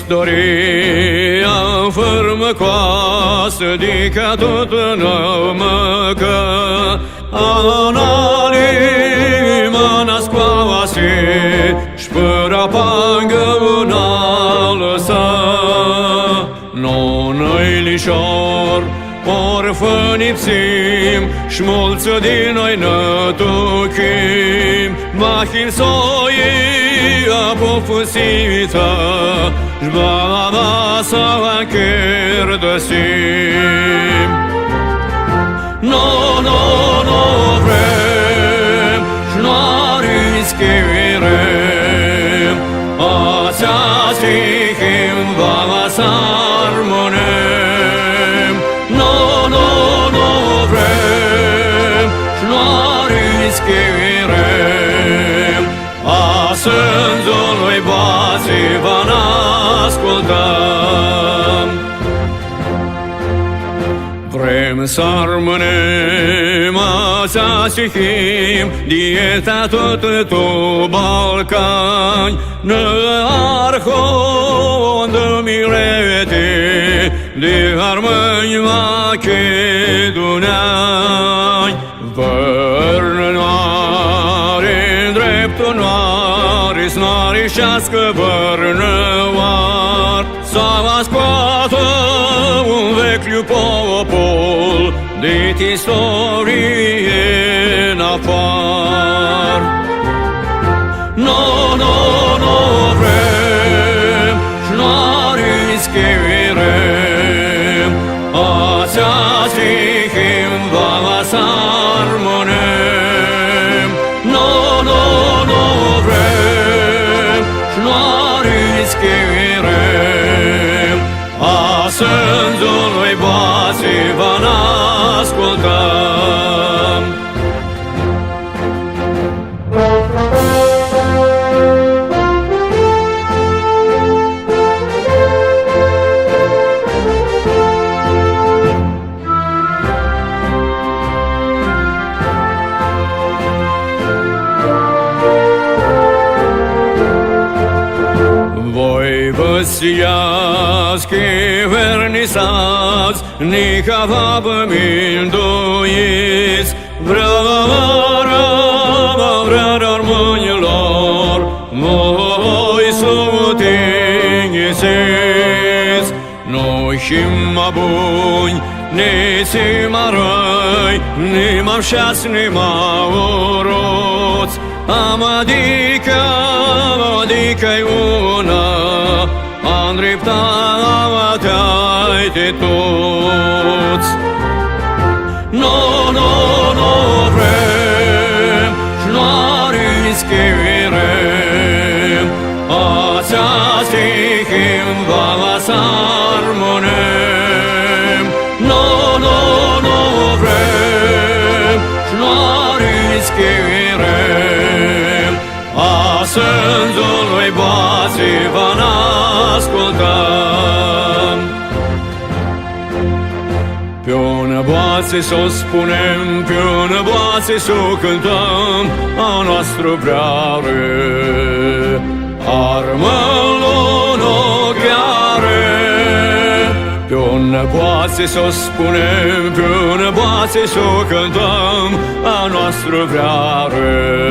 istoria farmacoasă dica tot nouă că anonima nascoase spăra pangă unalăsa non-i lișor orfănipsim și mulți din noi nătuchim Mahil soia popusița și baba sa chirdăsim No vrem și nu rischerem Asea stihim baba s-armonem No vrem și nu rischerem Asânzului bații va n-ascultăm Vrem să rămânem așa stihim dieta tot tu Balcani Năarhon de mirete de armâni Macedoneani Vărnă noare, dreptul noare, snarișească vărnă oar S-a scoată un vechiu popol dit istorie în afar No vrem și nu rischerem Asea stihim va s-armonem No vrem și nu rischerem Asânzului bații va n-ascultăm Voi vă siasche vernisați Nica va păminduiți Vrea armânilor Voi sutinghisiți Noi și-ma buni Nici-ma răi Ni-ma șas, ni-ma uroți Adică-i una Îndreptat-ai de toți No vrem și nu rischerem Asea stihim va s-armonem No vrem și nu rischerem Asânzului bații va n-ascultăm Pe una boață s-o spunem, pe una boață s-o cântăm A noastră vreare Armă-l ochiare Pe una boață s-o spunem, pe una boață s-o cântăm A noastră vreare